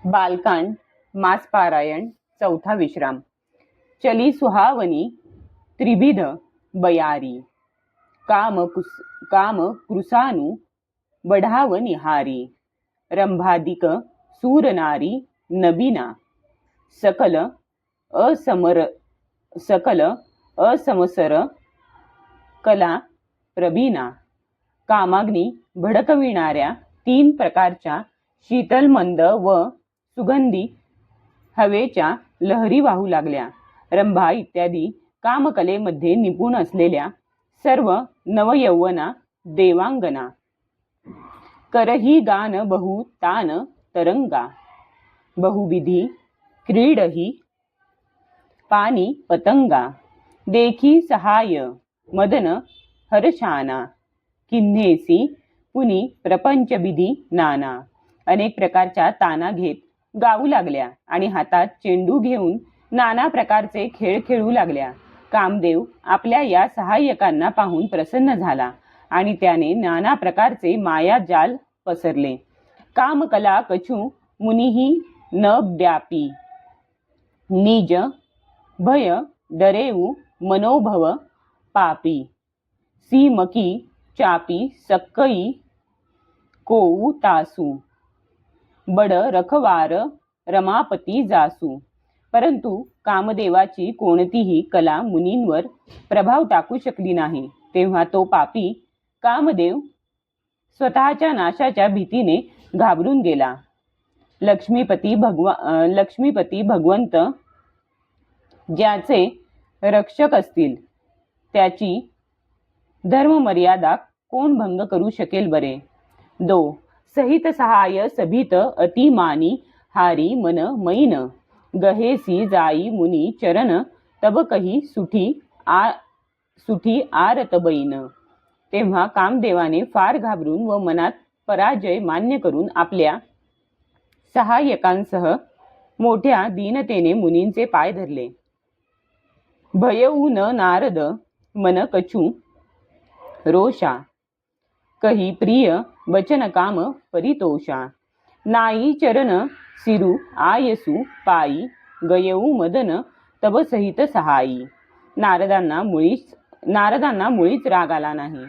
बालकांड मासपारायण चौथा विश्राम. चली सुहावनी त्रिविध बयारी, काम कृसानु बढाव निहारी. रंभादिक सूरनारी नबीना, सकल असमसर कला प्रवीणा. कामाग्नी भडकविणाऱ्या तीन प्रकारच्या शीतल मंद व सुगंधी हवेच्या लहरी वाहू लागल्या. रंभा इत्यादी कामकलेमध्ये निपुण असलेल्या सर्व नवयौवना देवांगना. करही गान बहु तान तरंगा, बहुविधी क्रीडही पानी पतंगा. देखी सहाय मदन हर्षाना, किन्हेसी पुनी प्रपंच विधी नाना. अनेक प्रकारच्या ताना घेत गाऊ लागल्या आणि हातात चेंडू घेऊन नाना प्रकारचे खेळ खेळू लागल्या. कामदेव आपल्या या सहाय्यकांना पाहून प्रसन्न झाला आणि त्याने नाना प्रकारचे मायाजाल पसरले. कामकला कछु मुनिही न व्यापी, निज भय डरेऊ मनोभव पापी. सीमकी चापी सक्कई कोऊ तासू, बड रखवार रमापती जासू. परंतु कामदेवाची कोणतीही कला मुनींवर प्रभाव टाकू शकली नाही. तेव्हा तो पापी कामदेव स्वतःच्या नाशाच्या भीतीने घाबरून गेला. लक्ष्मीपती भगवंत ज्याचे रक्षक असतील त्याची धर्ममर्यादा कोण भंग करू शकेल बरे. दो सहित सहाय सभित अतिमानी हारी मन मैन. गहेसी जाई मुनी चरण तब कही सुठी आरत बैन. तेव्हा कामदेवाने फार घाबरून व मनात पराजय मान्य करून आपल्या सहाय्यकांसह मोठ्या दीनतेने मुनींचे पाय धरले. भयऊ न नारद मन कछु रोषा, कही प्रिय बचन काम परितोषा. नाई चरण सिरू आयसू पायी, गयऊ मदन तब सहित सहायी. नारदांना मुळीच राग आला नाही.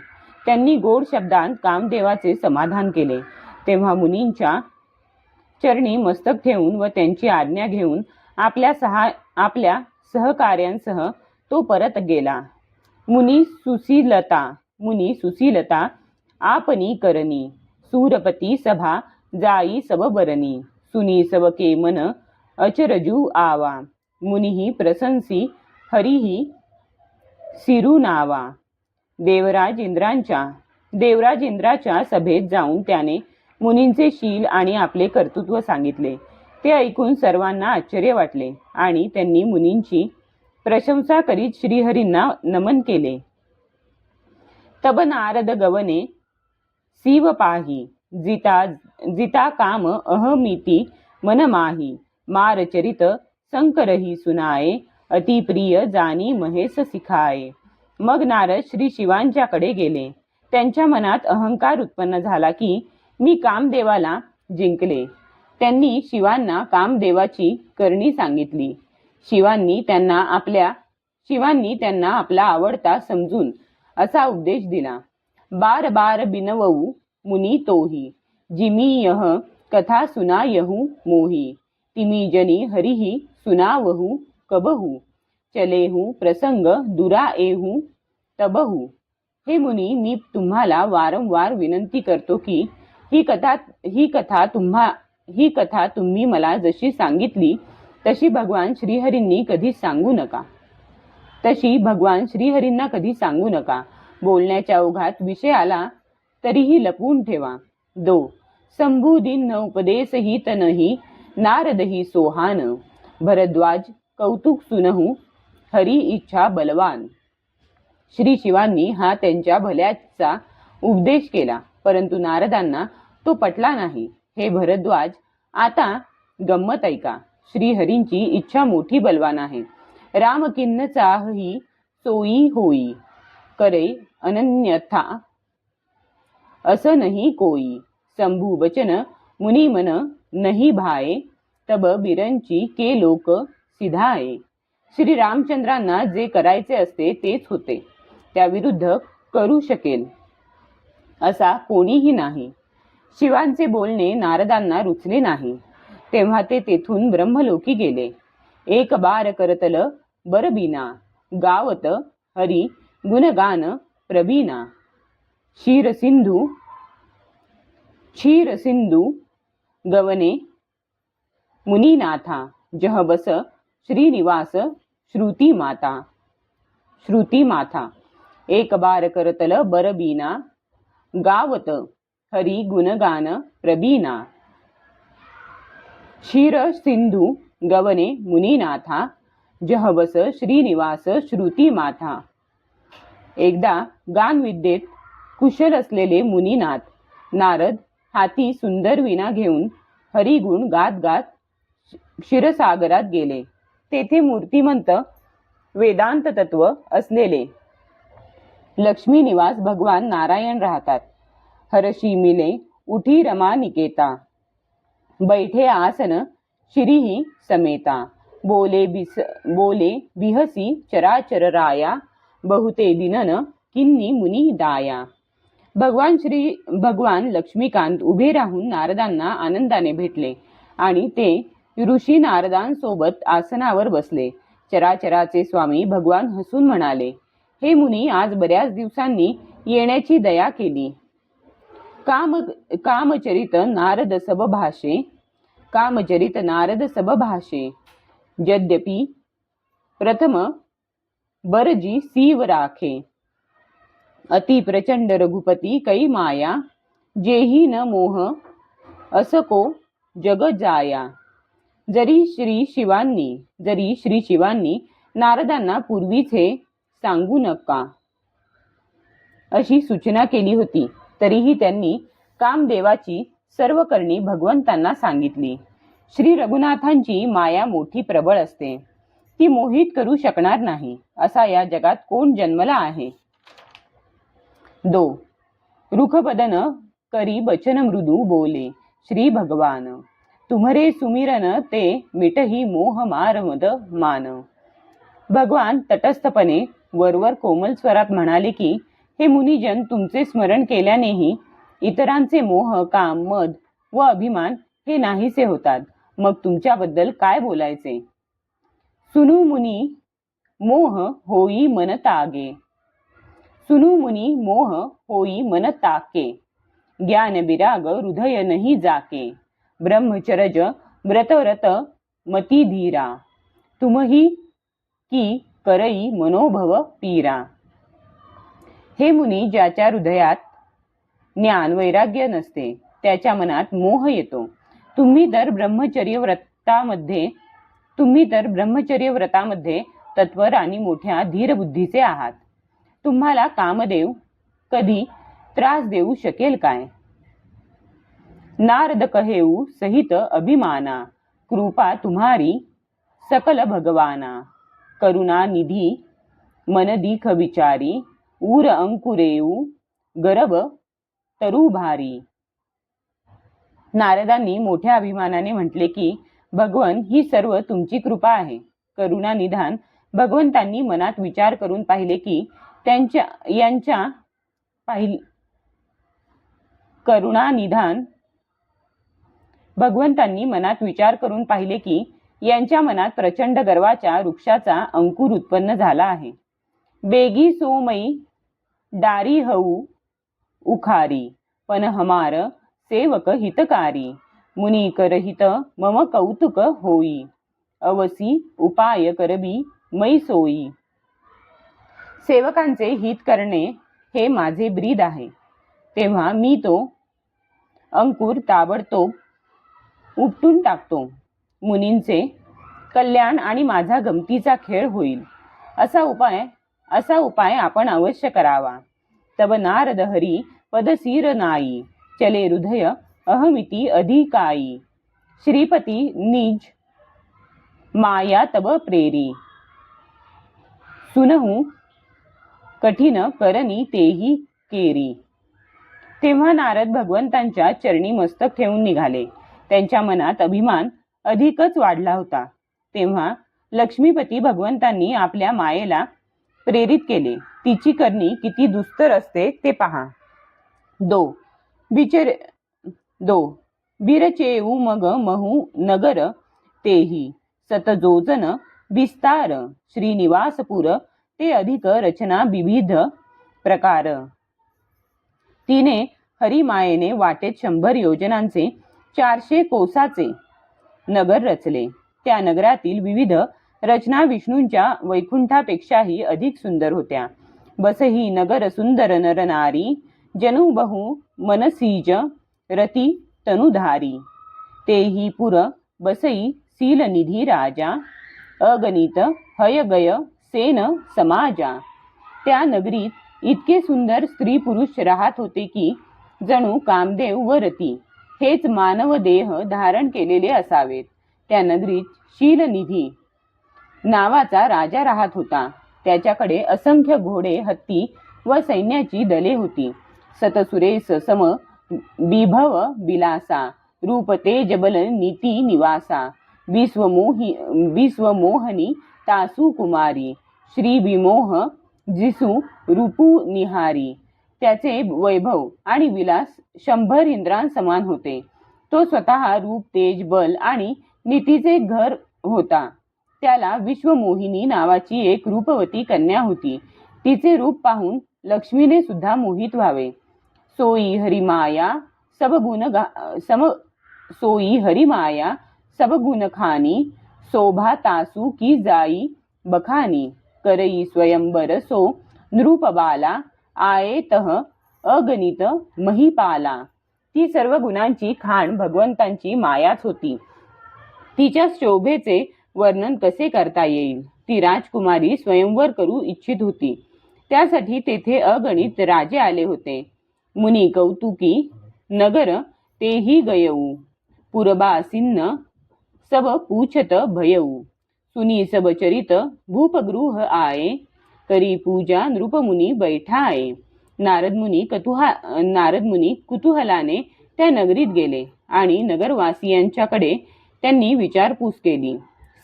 त्यांनी गोड शब्दांत कामदेवाचे समाधान केले. तेव्हा मुनींच्या चरणी मस्तक ठेवून व त्यांची आज्ञा घेऊन आपल्या सहकार्यांसह तो परत गेला. मुनी सुशीलता आपनी करणी, सूरपती सभा जाई सब बरणी. सुनी सबके मन अचरजू आवा, मुनिही प्रशंसी हरिही सिरू नावा. देवराज इंद्राच्या सभेत जाऊन त्याने मुनींचे शील आणि आपले कर्तृत्व सांगितले. ते ऐकून सर्वांना आश्चर्य वाटले आणि त्यांनी मुनींची प्रशंसा करीत श्रीहरींना नमन केले. तब नारद गवने शिव पाही, जिता काम अहमिती मन माही. मार चरित शंकरही सुनाये, अति प्रिय जानी महेश सिखाये. मग नारद श्री शिवांच्याकडे गेले. त्यांच्या मनात अहंकार उत्पन्न झाला की मी कामदेवाला जिंकले. त्यांनी शिवांना कामदेवाची करणी सांगितली. शिवांनी त्यांना आपला आवडता समजून असा उपदेश दिला. बार बार बिनवऊ मुनी तोही, जिमी यह कथा सुनायहू मोही. तिमी जनी हरिही सुनावहू कबहू, चलेहू प्रसंग दुराएहू तबहू. हे मुनी, मी तुम्हाला वारंवार विनंती करतो की ही कथा तुम्ही मला जशी सांगितली तशी भगवान श्रीहरींना कधी सांगू नका. बोलण्याच्या ओघात विषय आला तरीही लपवून ठेवा. दो संबुदीन उपदेशही तनही, नारदही सोहान. भरद्वाज कौतुक सुनहू, हरी इच्छा बलवान. श्री शिवांनी हा त्यांच्या भल्याचा उपदेश केला, परंतु नारदांना तो पटला नाही. हे भरद्वाज, आता गंमत ऐका. श्रीहरींची इच्छा मोठी बलवान आहे. राम किन्न चाहही सोयी होई, करे अनन्यथा असं नाही कोई. शंभू बचन मुनी मन नहीं भाए, तब बिरंची के लोक सिधाये. श्री रामचंद्रांना जे करायचे असते तेच होते, त्याविरुद्ध करू शकेल असा कोणीही नाही. शिवांचे बोलणे नारदांना रुचले नाही, तेव्हा ते तेथून ब्रह्मलोकी गेले. एक बार करतल बरबीना, गावत हरी गुणगान प्रबीना. क्षीर सिंधू गवने मुनीनाथा, जह बस श्रीनिवास श्रुती माथा. एक बार करतल बरबीना, गावत हरी गुणगान प्रबीना. क्षीर सिंधू गवने मुनीनाथा, जह बस श्रीनिवास श्रुती माथा. एकदा गानविद्येत कुशल असलेले मुनीनाथ नारद हाती सुंदर वीणा घेऊन हरिगुण गात गात क्षीरसागरात गेले. तेथे मूर्तिमंत वेदांत तत्व असलेले लक्ष्मी निवास भगवान नारायण राहतात. हरशी मिले उठी रमा निकेता, बैठे आसन शिरीही समेता. बोले बिहसी चराचर राया, बहुते दिनन किन्नी मुनी दाया. भगवान लक्ष्मीकांत उभे राहून नारदांना आनंदाने भेटले आणि ते ऋषी नारदांसोबत आसनावर बसले. चराचराचे स्वामी भगवान हसून म्हणाले, हे मुनी, आज बऱ्याच दिवसांनी येण्याची दया केली. कामचरित नारद सबभाषे, यद्यपि प्रथम बरजी सीव राखे. अति प्रचंड रघुपती कै माया, जेही न मोह असको जग जाया. जरी श्री शिवांनी नारदांना पूर्वीच हे सांगू नका अशी सूचना केली होती, तरीही त्यांनी कामदेवाची सर्व करणी भगवंतांना सांगितली. श्री रघुनाथांची माया मोठी प्रबळ असते, ती मोहित करू शकणार नाही असा या जगात कोण जन्मला आहे. 2. रुखबदन करी बचन मृदू बोले श्री भगवान, तुम्हरे सुमिरन ते मिटही मोह मार मद मान. भगवान तटस्थपणे वरवर कोमल स्वरात म्हणाले की, हे मुनिजन, तुमचे स्मरण केल्यानेही इतरांचे मोह, काम, मद व अभिमान हे नाहीसे होतात. मग तुमच्याबद्दल काय बोलायचे. सुनु मुनी मोह होई मन तागे. सुनु मुनी मोह होई मन ताके. ज्ञान विराग हृदय नहीं जाके. ब्रह्मचर्य व्रत मती धीरा. तुमही की करई मनोभव पीरा. हे मुनी, ज्याच्या हृदयात ज्ञान वैराग्य नसते त्याच्या मनात मोह येतो. तुम्ही तर ब्रह्मचर्य व्रतामध्ये तत्पर आणि मोठ्या धीर बुद्धीचे आहात. तुम्हाला कामदेव कधी त्रास देऊ शकेल काय. नारद कहेऊ सहित अभिमाना. कृपा तुम्हारी सकल भगवाना. करुणा निधी मन दीख विचारी. ऊर अंकुरेऊ गर्भ तरु भारी. नारदांनी मोठ्या अभिमानाने म्हटले की, भगवन, ही सर्व तुमची कृपा आहे. करुणा निधान भगवंतांनी मनात विचार करून पाहिले की यांच्या मनात प्रचंड गर्वाच्या वृक्षाचा अंकुर उत्पन्न झाला आहे. बेगी सोमई डारी हऊ उखारी. पण हमार सेवक हितकारी. मुनी करहित मम कौतुक होई. अवसी उपाय करबी मै सोई. सेवकांचे हित करणे हे माझे ब्रीद आहे, तेव्हा मी तो अंकुर ताबडतोब उपटून टाकतो. मुनींचे कल्याण आणि माझा गमतीचा खेळ होईल असा उपाय आपण अवश्य करावा. तब नारद हरी पदसीर नाई. चले हृदय अहमिती अधिकाई. श्रीपती निज माया तब प्रेरी. सुनहू कठीण करनी तेही केरी. तेव्हा नारद भगवंतांच्या चरणी मस्तक ठेवून निघाले. त्यांच्या मनात अभिमान अधिकच वाढला होता. तेव्हा लक्ष्मीपती भगवंतांनी आपल्या मायेला प्रेरित केले. तिची करणी किती दुस्तर असते ते पहा. दो बिचर दो बिरचेऊ मग महू नगर तेही सतजोजन विस्तार श्रीनिवासपुर ते अधिक रचना विविध प्रकार. तिने हरिमायेने वाटेत 100 योजनांचे 400 कोसाचे नगर रचले. त्या नगरातील विविध रचना विष्णूंच्या वैकुंठापेक्षाही अधिक सुंदर होत्या. बसही नगर सुंदर नरनारी जनु बहु मनसीज रती तनुधारी. तेही पुर बसई सीलनिधी राजा अगणित हयगय सेन समाजा. त्या नगरीत इतके सुंदर स्त्री पुरुष राहत होते की जणू कामदेव व रती हेच मानव देह धारण केलेले असावेत. त्या नगरीत शीलनिधी नावाचा राजा राहत होता. त्याच्याकडे असंख्य घोडे, हत्ती व सैन्याची दले होती. सतसुरेस सम विभव विलासा रूप तेज बल नीती निवासा. विश्वमोहनी तासु कुमारी श्री विमोह जिसू रूपू निहारी. त्याचे वैभव आणि विलास 100 इंद्रांसमान होते. तो स्वतः रूप, तेज, बल आणि नीतीचे घर होता. त्याला विश्वमोहिनी नावाची एक रूपवती कन्या होती. तिचे रूप पाहून लक्ष्मीने सुद्धा मोहित व्हावे. सोई हरिमाया सबगुण खानी शोभा तासू की जाई बखानी. करई स्वयंवर सो नृपबाला आयेतह अगणित महिपाला. ती सर्व गुणांची खाण भगवंतांची मायाच होती. तिच्या शोभेचे वर्णन कसे करता येईल. ती राजकुमारी स्वयंवर करू इच्छित होती. त्यासाठी तेथे अगणित राजे आले होते. मुनी कौतुकी नगर तेही गयऊ पुरबासिन्न सब पूछत भयऊ. सुनी सब चरित भूपगृह आये करी पूजा नृपमुनी बैठाये. नारद मुनी कुतूहलाने त्या नगरीत गेले आणि नगरवासियांच्याकडे त्यांनी विचारपूस केली.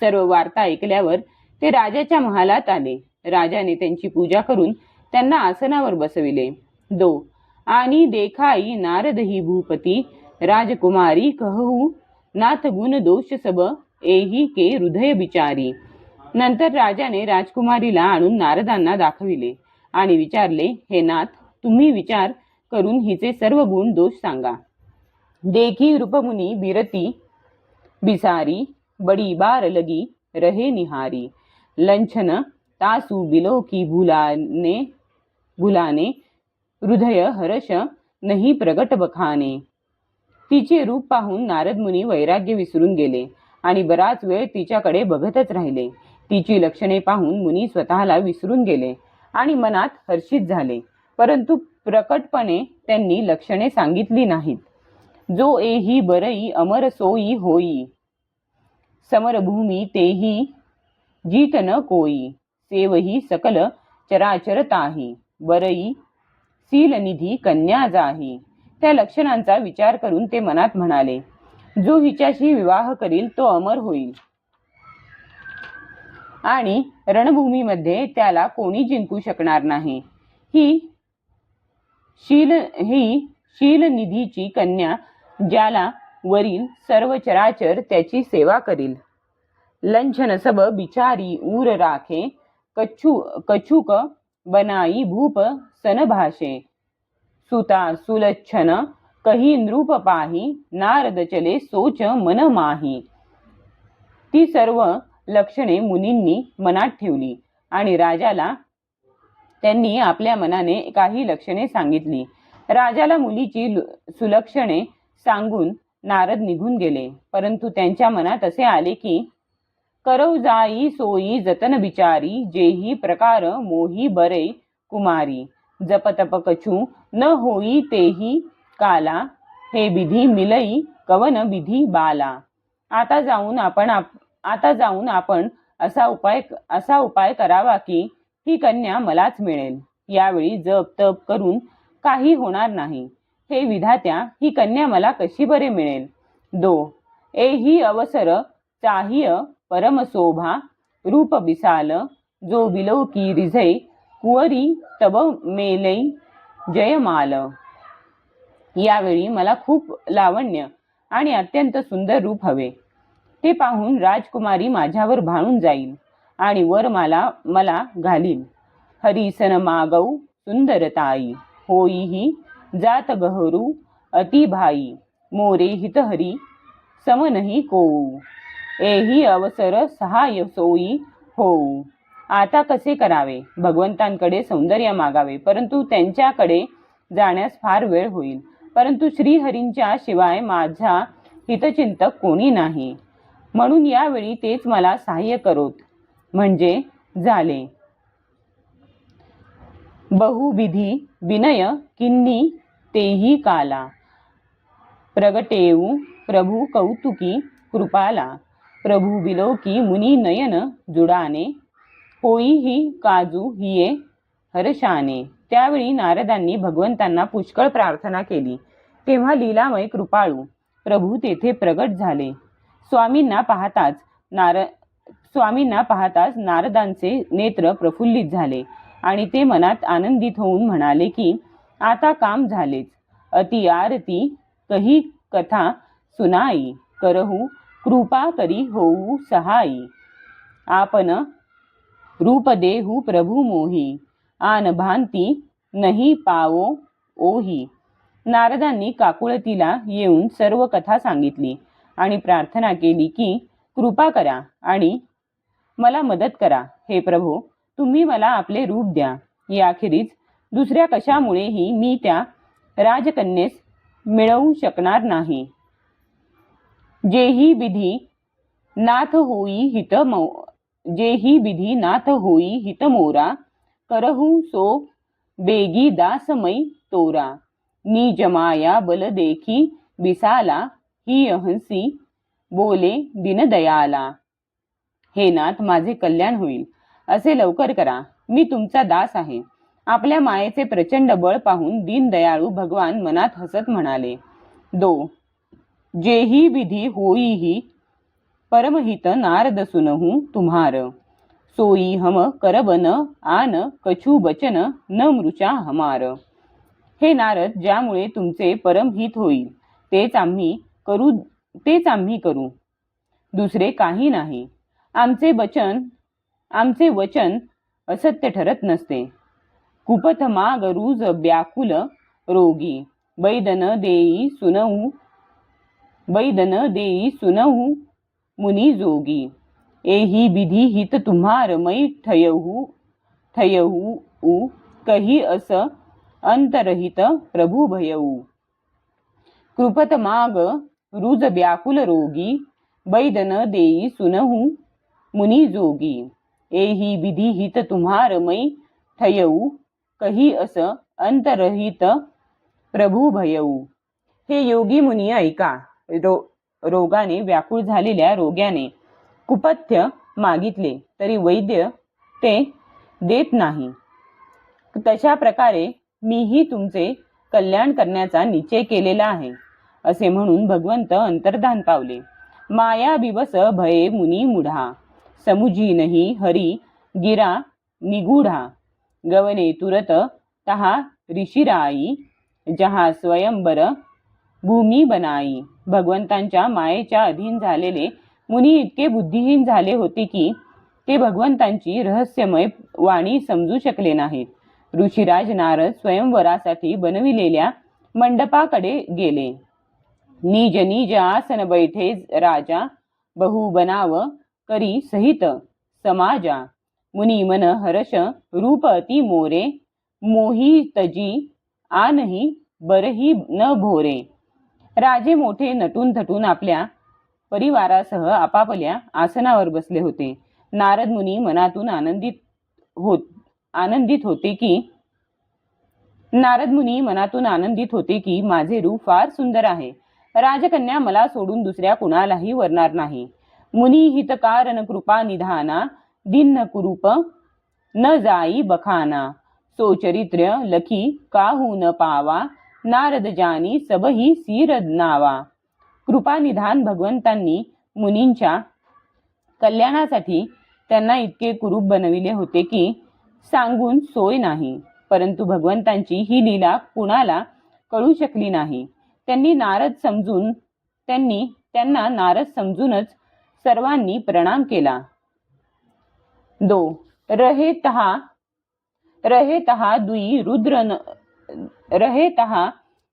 सर्व वार्ता ऐकल्यावर ते राजाच्या महालात आले. राजाने त्यांची पूजा करून त्यांना आसनावर बसविले. दो आणि देखाई नारद ही भूपती राजकुमारी कहू नाथ गुण दोष सब एही के हृदय बिचारी. नंतर राजाने राजकुमारीला आणून नारदांना दाखविले आणि विचारले, हे नाथ, तुम्ही विचार करून हिचे सर्व गुण दोष सांगा. देखी रूपमुनी बिरती बिसारी बडी बार लगी रहे निहारी. लंछन तासु बिलो की भुलाने हृदय हर्ष नहीं प्रगट बखाने. तिचे रूप पाहून नारद मुनी वैराग्य विसरून गेले आणि बराच वेळ तिच्याकडे बघतच राहिले. तिची लक्षणे पाहून मुनी स्वतःला विसरून गेले आणि मनात हर्षित झाले, परंतु प्रकटपणे त्यांनी लक्षणे सांगितली नाहीत. जो एही बरई अमर सोई होई समरभूमी तेही जीत न कोई. सेवही सकल चराचर ताही बरई सीलनिधी कन्या जाही. त्या लक्षणांचा विचार करून ते मनात म्हणाले, जो हिच्याशी विवाह करील तो अमर होईल आणि रणभूमीमध्ये त्याला कोणी जिंकू शकणार नाही. ही शीलनिधीची कन्या ज्याला वरील सर्व चराचर त्याची सेवा करील. लंछन सब बिचारी ऊर राखे कछुक बनाई भूप सन भाषे. सुता सुलक्षण कही नृप पाही नारद चले सोच मन माही. ती सर्व लक्षणे मुनींनी मनात ठेवली आणि राजाला त्यांनी आपल्या मनाने काही लक्षणे सांगितली. राजाला मुलीची सुलक्षणे सांगून नारद निघून गेले, परंतु त्यांच्या मनात असे आले की करौ जाई सोई जतन बिचारी जेही प्रकार मोही बरे कुमारी. जपतप कछु न होई तेही काला हे विधी मिलई कवन विधी बाला. आता जाऊन आपण असा उपाय करावा की ही कन्या मलाच मिळेल. यावेळी जप तप करून काही होणार नाही. हे विधात्या, ही कन्या मला कशी बरे मिळेल. दो एही अवसर चाहिय परम शोभा रूप बिसाल जो बिलो की रिझै कुवरी तब मेलै जयमाल. यावेळी मला खूप लावण्य आणि अत्यंत सुंदर रूप हवे. ते पाहून राजकुमारी माझ्यावर भाळून जाईल आणि वर मला घालील. हरिसन मागऊ सुंदरताई होई ही जात गहरू अति भाई मोरे हितहरी समनही कोऊ. एही अवसर सहाय सोयी होऊ. आता कसे करावे? भगवंतांकडे सौंदर्य मागावे, परंतु त्यांच्याकडे जाण्यास फार वेळ होईल. परंतु श्रीहरींच्या शिवाय माझा हितचिंतक कोणी नाही, म्हणून यावेळी तेच मला सहाय्य करोत म्हणजे झाले. बहुविधी विनय किन्नी तेही काला प्रगटेऊ प्रभु कौतुकी कृपाला. प्रभु बिलोकी मुनी नयन जुडाने होई ही काजू हिये हर्षाने. त्यावेळी नारदांनी भगवंतांना पुष्कळ प्रार्थना केली. तेव्हा लीलामय कृपाळू प्रभू तेथे प्रगट झाले. स्वामींना पाहताच नारदांचे नेत्र प्रफुल्लित झाले आणि ते मनात आनंदित होऊन म्हणाले की आता काम झालेच. अति आरती कही कथा सुनाई करहू कृपा करी होऊ सहाई. आपण रूप देहू प्रभु मोही आन भांती नाही पावो ओही. नारदांनी काकुळतीला येऊन सर्व कथा सांगितली आणि प्रार्थना केली की कृपा करा आणि मला मदत करा. हे प्रभो, तुम्ही मला आपले रूप द्या. याखेरीज दुसऱ्या कशामुळेही मी त्या राजकन्येस मिळवू शकणार नाही. जेही विधी नाथ होई हित मोरा करहू सो बेगी दासमय तोरा. निज माया बल देखी बिसाला ही अहंसी बोले दीनदयाला. हे नाथ, माझे कल्याण होईल असे लवकर करा. मी तुमचा दास आहे. आपल्या मायेचे प्रचंड बळ पाहून दीनदयाळू भगवान मनात हसत म्हणाले. 2. जेही विधी होईही परमहित नारद सुनहू तुम्हार. सोई हम करबन आन कछु बचन न मृचा हमार. हे नारद, ज्यामुळे तुमचे परमहित होईल तेच आम्ही करू, दुसरे काही नाही. आमचे वचन असत्य ठरत नसते. कुपथ माग रूज व्याकुल रोगी बैदन देई सुनहू मुनी जोगी. एही विधी हित तुम्हार मै ठयहू कही अस अंतरहित प्रभु भयऊ. कृपत माग रुज व्याकुल रोगी बैदन देई सुनहू मुनी जोगी. एही विधी हित तुम्हार मै ठयऊ कही अस अंतरहित प्रभु भयऊ. हे योगी मुनी ऐका. रोगाने व्याकुळ झालेल्या रोग्याने कुपथ्य मागितले तरी वैद्य ते देत नाही. तशा प्रकारे मीही तुमचे कल्याण करण्याचा निश्चय केलेला आहे असे म्हणून भगवंत अंतर्धान पावले. माया बिवस भये मुनी मुढा समुजी नाही हरी गिरा निगूढा. गवने तुरत तहा ऋषिराई जहा स्वयंबर भूमी बनाई. भगवंतांच्या मायेच्या अधीन झालेले मुनी इतके बुद्धिहीन झाले होते की ते भगवंतांची रहस्यमय वाणी समजू शकले नाहीत. ऋषिराज नारद स्वयंवरासाठी बनविलेल्या मंडपाकडे गेले. निज निज आसन बैठे राजा बहु बनाव करी सहित समाजा. मुनी मन हर्ष रूप अति मोरे मोही तजी आनही बरही न भोरे. राजे मोठे नटून थटून आपल्या परिवारासह आपापल्या आसनावर बसले होते. नारद मुनी मनातून आनंदित होते की माझे रूप फार सुंदर आहे. राजकन्या मला सोडून दुसऱ्या कुणालाही वरणार नाही. मुनी हितकारण कृपा निधाना दिन्न कुरूप न जाई बखाना. सोचरित्र लखी काहू न पावा नारद जानी सबही सिर नावा. कृपानिधान भगवंतांनी मुनींच्या कल्याणासाठी त्यांना इतके कुरूप बनविले होते की सांगून सोय नाही. परंतु भगवंतांची ही लीला कुणाला कळू शकली नाही. त्यांना नारद समजूनच सर्वांनी प्रणाम केला. 2 रहे तहा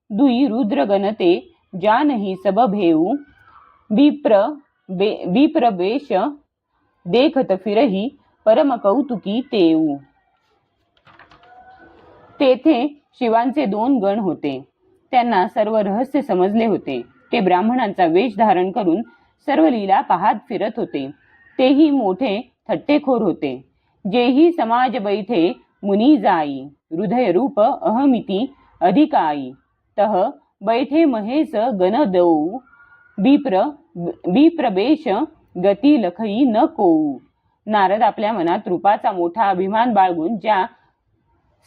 दुई रुद्र गणते जानही सब भेऊ विप्र बेश देखत फिरही परम कौतुकी तेऊ. तेथे शिवांचे 2 गण होते. त्यांना सर्व रहस्य समजले होते. ते ब्राह्मणांचा वेश धारण करून सर्व लीला पाहत फिरत होते. तेही मोठे थट्टेखोर होते. जेही समाज बैठे मुनी जाई हृदय रूप अहमिती अधिकाई तह बैठे महेश गण दऊ विप्रवेश गती लखई न कोऊ. नारद आपल्या मनात रूपाचा मोठा अभिमान बाळगून ज्या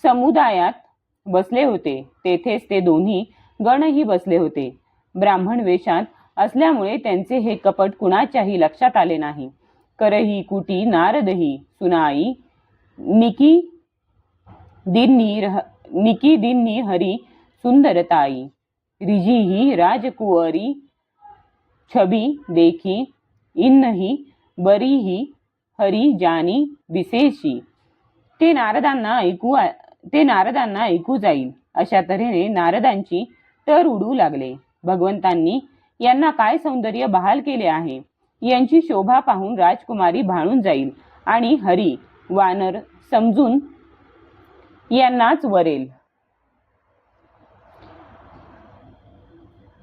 समुदायात बसले होते तेथेच ते दोन्ही गणही बसले होते. ब्राह्मण वेशात असल्यामुळे त्यांचे हे कपट कुणाच्याही लक्षात आले नाही. करही कुटी नारदही सुनाई निकी दिन्नी हरी सुंदरताई रिजीही राजकुवरी छबी देखी इन्नही बरीही हरी जानी विशेषी. ते नारदांना ऐकू जाईल अशा तऱ्हेने नारदांची तर उडू लागले. भगवंतांनी यांना काय सौंदर्य बहाल केले आहे यांची शोभा पाहून राजकुमारी भाळून जाईल आणि हरी वानर समजून यांनाच वरेल.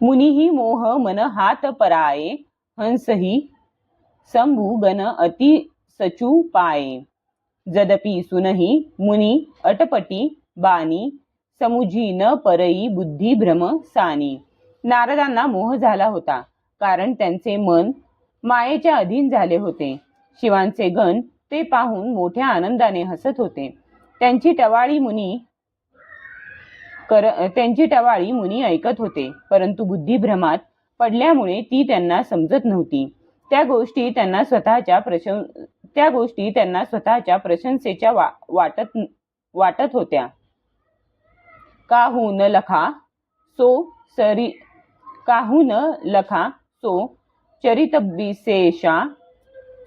मुनीही मोह मन हात पराये हंसही शंभू गण अति सचू पाये जदपि सुनही मुनी अटपटी बानी समुझी न परई बुद्धी भ्रम सानी. नारदांना मोह झाला होता कारण त्यांचे मन मायेच्या अधीन झाले होते. शिवांचे गण ते पाहून मोठ्या आनंदाने हसत होते. त्यांची टवाळी मुनी ऐकत होते परंतु बुद्धिभ्रमात पडल्यामुळे ती त्यांना समजत नव्हती. त्या गोष्टी त्यांना स्वतःच्या प्रशंसेच्या वाटत होत्या. काहू न लखा सो चरित विशेषा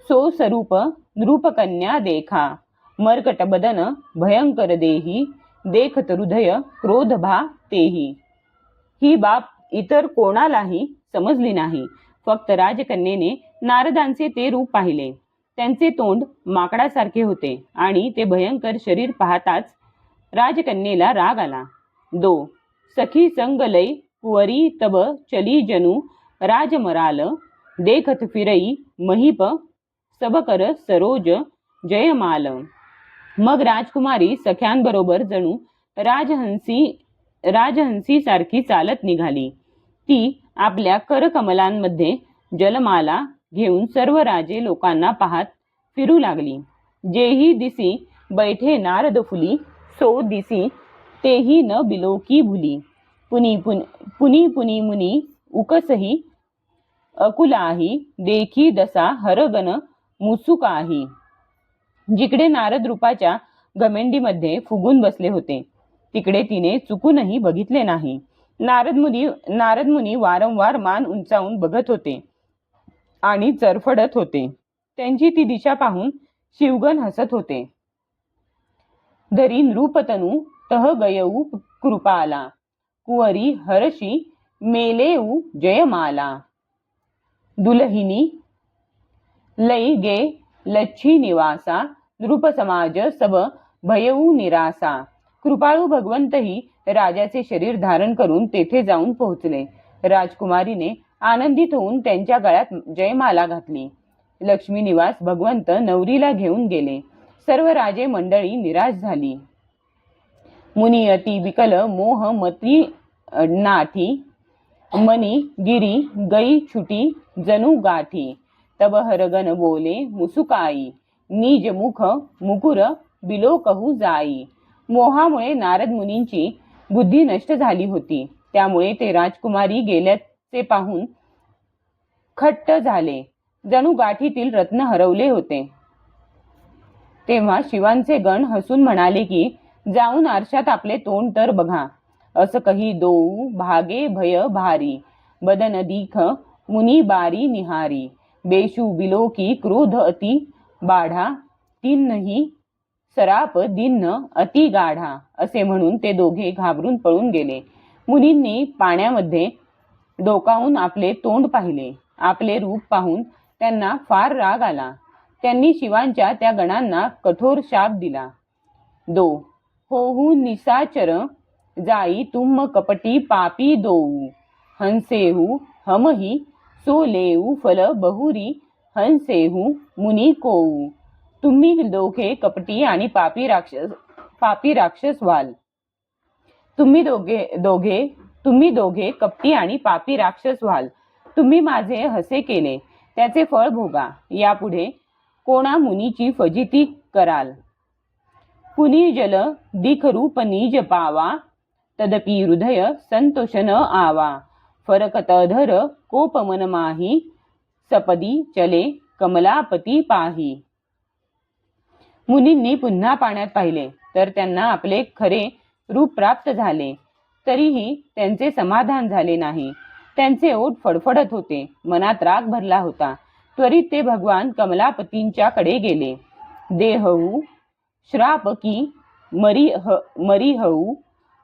सो स्वरूप नृपकन्या देखा मरकट बदन भयंकर देही देखत हृदय क्रोध भा तेही. ही बाब इतर कोणालाही समजली नाही. फक्त राजकन्येने नारदांचे ते रूप पाहिले. त्यांचे तोंड माकडासारखे होते आणि ते भयंकर शरीर पाहताच राजकन्येला राग आला. 2 सखी संग लय कुवरी तब चली जनु राजमराल देखत फिरई महीप सबकर सरोज जयमाल. मग राजकुमारी सख्यांबरोबर जणू राजहंसी सारखी चालत निघाली. ती आपल्या करकमलांमध्ये जलमाला घेऊन सर्व राजे लोकांना पाहत फिरू लागली. जेही दिसी बैठे नारद फुली सो दिसी तेही न बिलोकी भुली पुनी मुनी उकसही अकुलाही देखी दसा हरगन मुसुकाही. जिकडे नारद रूपाच्या घमेंडीमध्ये फुगून बसले होते तिकडे तिने चुकूनही बघितले नाही. नारद मुनी वारंवार मान उंचावून बघत होते आणि चरफडत होते. त्यांची ती दिशा पाहून शिवगण हसत होते. धरी नृपतनू तह गयऊ कृपाला कुवरी हरशी मेलेऊ जयमाला दुलहिनी लई गे लच्छी निवासा नृप समाज सब भयऊ निरासा. कृपाळू भगवंतही राजाचे शरीर धारण करून तेथे जाऊन पोहोचले. राजकुमारीने आनंदित होऊन त्यांच्या गळ्यात जयमाला घातली. लक्ष्मी निवास भगवंत नवरीला घेऊन गेले. सर्व राजे मंडळी निराश झाली. मुनी अति विकल मोह मती नाठी मनी गिरी गई छुटी जनु गाठी तब हरगन बोले मुसुकाई निज मुख मुकुर बिलो कहू जाई. मोहामुळे नारद मुनींची बुद्धी नष्ट झाली होती. त्यामुळे ते राजकुमारी गेल्याचे पाहून खट्ट झाले, जणू गाठीतील रत्न हरवले होते. तेव्हा शिवांचे गण हसून म्हणाले की जाऊन आरशात आपले तोंड तर बघा. असं कही दोऊ भागे भय भारी, बदन दीख मुनी बारी निहारी, बेशू बिलो की क्रोध अति बाढा, तिन्ही सराप दिन्न अति गाढा. असे म्हणून ते दोघे घाबरून पळून गेले. मुनींनी पाण्यामध्ये डोकावून आपले तोंड पाहिले. आपले रूप पाहून त्यांना फार राग आला. त्यांनी शिवांच्या त्या गणांना कठोर शाप दिला. होहू निसाचर जाई तुम कपटी पापी दोऊ, हंसेहू हमही सोलेऊ फल बहुरी, हंसेहू मुनी कोऊ. तुम्ही दोघे कपटी आणि पापी राक्षस व्हाल. तुम्ही दोघे कपटी आणि पापी राक्षस व्हाल. तुम्ही माझे हसे केले, त्याचे फळ भोगा. यापुढे कोणा मुनीची फजिती कराल. कुणी जल दिखरूप निज पावा, तदपि हृदय संतोष न आवा. फरकत धर कोप मन माही, सपदी चले कमलापती पाही. मुनींनी पुन्हा पाण्यात पाहिले तर त्यांना आपले खरे रूप प्राप्त झाले. तरीही त्यांचे समाधान झाले नाही. त्यांचे ओठ फडफडत होते, मनात राग भरला होता. त्वरित ते भगवान कमलापतींच्या कडे गेले. देहऊ श्राप की मरिहऊ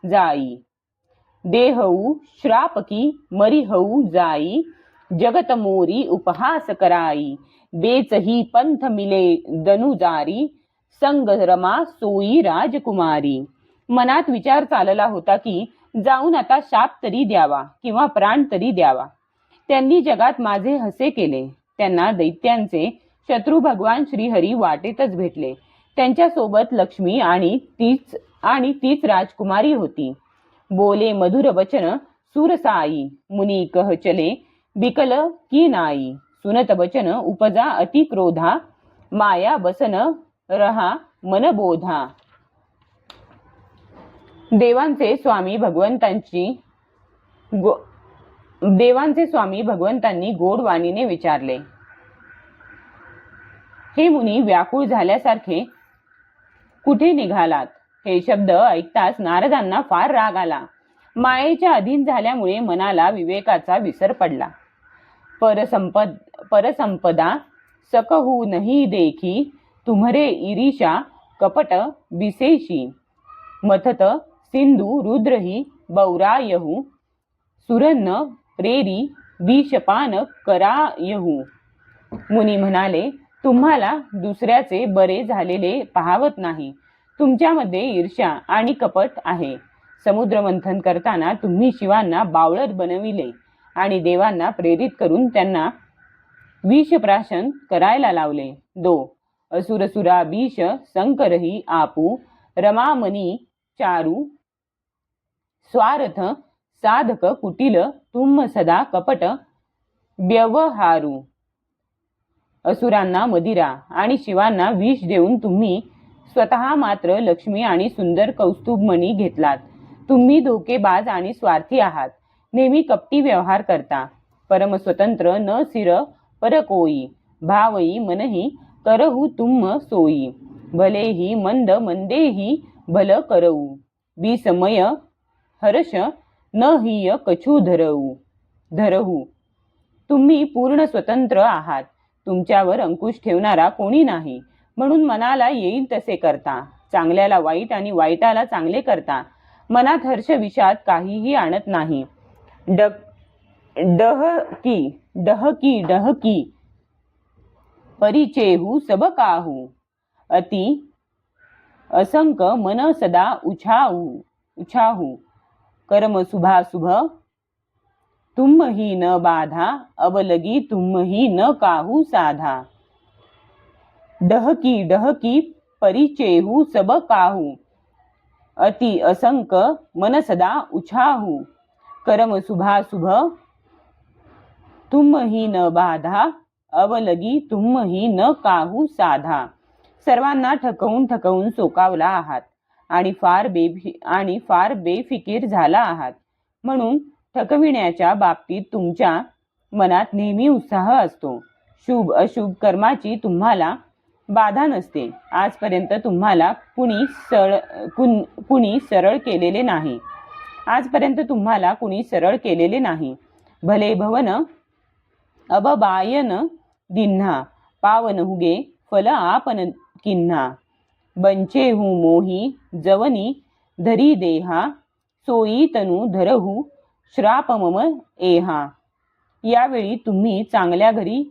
जाई, देहऊ श्राप की मरिहऊ जाई, जगत मोरी उपहास कराई. बेचही पंथ मिले दनुजारी, संग रमा सोई राजकुमारी. मनात विचार चालला होता की जाऊन आता शाप तरी द्यावा किंवा प्राण तरी द्यावा. त्यांनी जगात माझे हसे केले. त्यांना दैत्यांचे शत्रू भगवान श्रीहरी वाटेतच भेटले. त्यांच्या सोबत लक्ष्मी आणि तीच राजकुमारी होती. बोले मधुर वचन सुरसाई, मुनी कह चले बिकल की नाई. सुनत वचन उपजा अति क्रोधा, माया बसन रहा मन बोधा. देवांचे स्वामी भगवंतांनी गोड वाणीने विचारले. हे मुनी, व्याकुळ झाल्यासारखे कुठे निघालात? हे शब्द ऐकताच नारदांना फार राग आला. मायेच्या अधीन झाल्यामुळे मनाला विवेकाचा विसर पडला. परसंपदा सकहू नहीं देखी, तुम्हरे ईरिषा कपट विशेषी. मथत सिंधू रुद्रही बौरायहू, सुरन्न प्रेरी विषपान करायहू. मुनी म्हणाले, तुम्हाला दुसऱ्याचे बरे झालेले पाहावत नाही. तुमच्यामध्ये ईर्ष्या आणि कपट आहे. समुद्र मंथन करताना तुम्ही शिवांना बावळट बनविले आणि देवांना प्रेरित करून त्यांना विषप्राशन करायला लावले. असुरसुरा विष संकरही आपू, रमामणी चारू स्वार्थ साधक कुटिल, तुम सदा कपट व्यवहारू. असुरांना मदिरा आणि शिवांना विष देऊन तुम्ही स्वतः मात्र लक्ष्मी आणि सुंदर कौस्तुभमणी घेतलात. तुम्ही धोकेबाज आणि स्वार्थी आहात. नेहमी कपटी व्यवहार करता. परम स्वतंत्र न सिर परकोई, भावई मनही करहु तुम सोई. भलेही मंद मंदेही भल करऊ, विसमय हर्ष न हिय कछु धरहू. तुम्ही पूर्ण स्वतंत्र आहात. तुमच्यावर अंकुश ठेवणारा कोणी नाही. म्हणून मनाला येईल तसे करता. चांगल्याला वाईट आणि वाईटाला चांगले करता. मनात हर्ष विषाद काहीही आणत नाही. डहकी परिचेहू सब काहू, अति असंक मन सदा उछाहू. कर्म शुभाशुभ तुम ही न बाधा, अवलगी तुम ही न काहू साधा. डहकी परिचेहू सब काहू, अति असंक मन सदा उछाहू. कर्म शुभाशुभ तुम ही न बाधा, अवलगी तुम ही न काहू साधा. सर्वांना ठकवून सोकावला आहात आणि फार बेफिकीर झाला आहात. म्हणून ठकविण्याच्या बाबतीत तुमच्या मनात नेहमी उत्साह असतो. शुभ अशुभ कर्माची तुम्हाला बाधा नसते. आजपर्यंत तुम्हाला कुणी सरळ केलेले नाही. आजपर्यंत तुम्हाला कुणी सरळ केलेले नाही. भले भवन अबबायन दिन्हा पावन हुगे फल आपन किन्हा. बंचे हूँ मोही जवनी धरी देहा सोयी तनु धरहू श्राप मम एहा. यावेळी तुम्ही चांगल्या घरी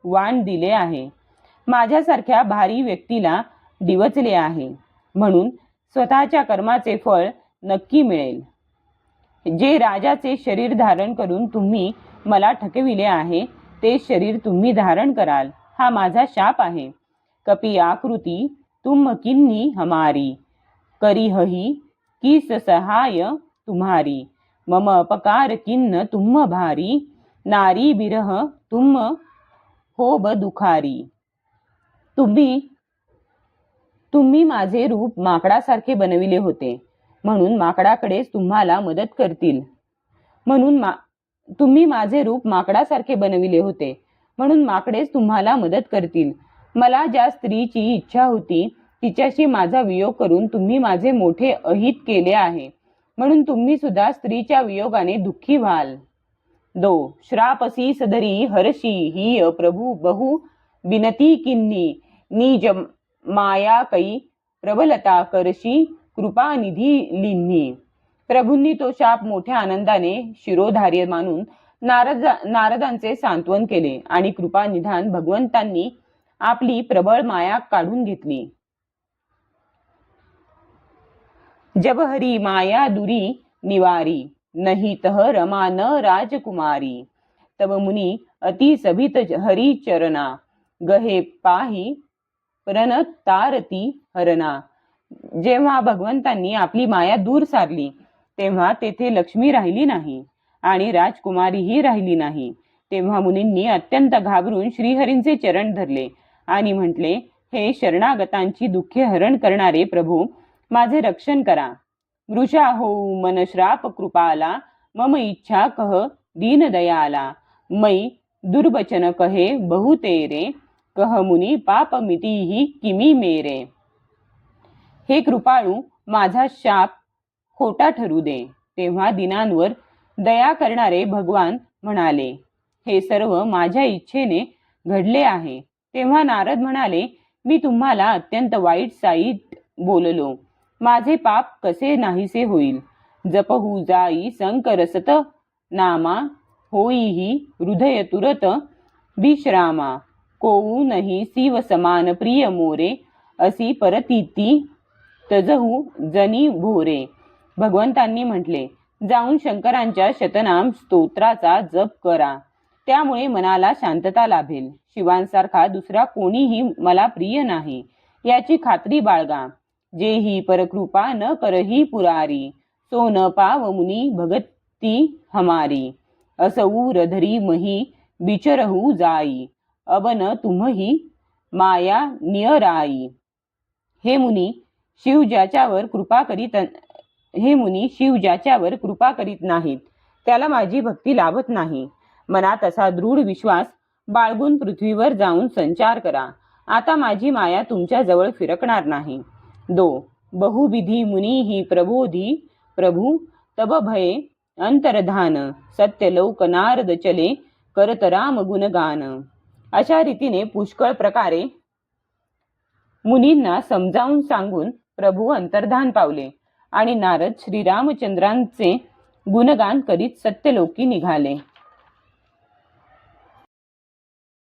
वाण दिले आहे. माझ्यासारख्या भारी व्यक्तीला डिवचले आहे. म्हणून स्वतःच्या कर्माचे फळ नक्की मिळेल. जे राजाचे शरीर धारण करून तुम्ही मला ठकविले आहे ते शरीर तुम्ही धारण कराल हा माझा शाप आहे. कपी आकृती तुम किन्नी हमारी करिहही किस सहाय तुम्हारी. मम अपकार किन्न तुम भारी नारी बिरह तुम होब दुखारी. तुम्ही माझे रूप माकडासारखे बनविले होते म्हणून माकडाकडेच तुम्हाला मदत करतील. तुम्ही माझे रूप माकडासारखे बनविले होते म्हणून माकडेच तुम्हाला मदत करतील. मला ज्या स्त्रीची इच्छा होती तिच्याशी माझा वियोग करून तुम्ही माझे मोठे अहित केले आहे म्हणून तुम्ही सुद्धा स्त्रीच्या वियोगाने दुःखी व्हाल. 2 श्रापसी सदरी हरशी ही प्रभु बहु बिनती किन्नी निज माया कै प्रबलता करशी कृपानिधी लिन्नी. प्रभूंनी तो शाप मोठ्या आनंदाने शिरोधार्य मानून नारदांचे सांत्वन केले आणि कृपानिधान भगवंतांनी आपली प्रबळ माया काढून घेतली. जब हरी माया दुरी निवारी नहीं तह रमा न राजकुमारी. तब मुनी अति सभित हरी चरणा गहे पाही प्रन तारती हरणा. जेव्हा भगवंतांनी आपली माया दूर सारली तेव्हा तेथे लक्ष्मी राहिली नाही आणि राजकुमारीही राहिली नाही. तेव्हा मुनींनी अत्यंत घाबरून श्रीहरींचे चरण धरले आणि म्हटले, हे शरणागतांची दुःखे हरण करणारे प्रभू, माझे रक्षण करा. वृषा होऊ मन श्राप कृपाला मम इच्छा कह दीन दयाला. मै दुर्बचन कहे बहु तेरे कह मुनी पाप मिती किमी मेरे. हे कृपाळू, माझा शाप खोटा ठरू दे. तेव्हा दिनांवर दया करणारे भगवान म्हणाले, हे सर्व माझ्या इच्छेने घडले आहे. तेव्हा नारद म्हणाले, मी तुम्हाला अत्यंत वाईट साईट बोललो. माझे पाप कसे नाहीसे होईल. जपहू जाई शंकर सत नामा होईही हृदय तुरत विश्रामा. कोऊ नाही शिव समान प्रिय मोरे असी परतीती तजहू जनी भोरे. भगवंतांनी म्हटले, जाऊन शंकरांच्या शतनाम स्तोत्राचा जप करा, त्यामुळे मनाला शांतता लाभेल. शिवांसारखा दुसरा कोणीही मला प्रिय नाही याची खात्री बाळगा. जेही परकृपा न करही पुरारी सो न पाव मुनी भगती हमारी. असऊ रधरी मही बिचरहू जाई अबन तुम्ही माया नियराई. हे मुनी शिव ज्याच्यावर कृपा करीत नाहीत त्याला माझी भक्ती लाभत नाही. मनात असा दृढ विश्वास बाळगून पृथ्वीवर जाऊन संचार करा. आता माझी माया तुमच्या जवळ फिरकणार नाही. 2 बहुविधी मुनी ही प्रबोधी प्रभु तब भये अंतर्धान सत्यलोक नारद चले करत राम गुणगान. अशा रीतीने पुष्कळ प्रकारे मुनींना समजावून सांगून प्रभू अंतर्धान पावले आणि नारद श्रीरामचंद्रांचे गुणगान करीत सत्यलोकी निघाले.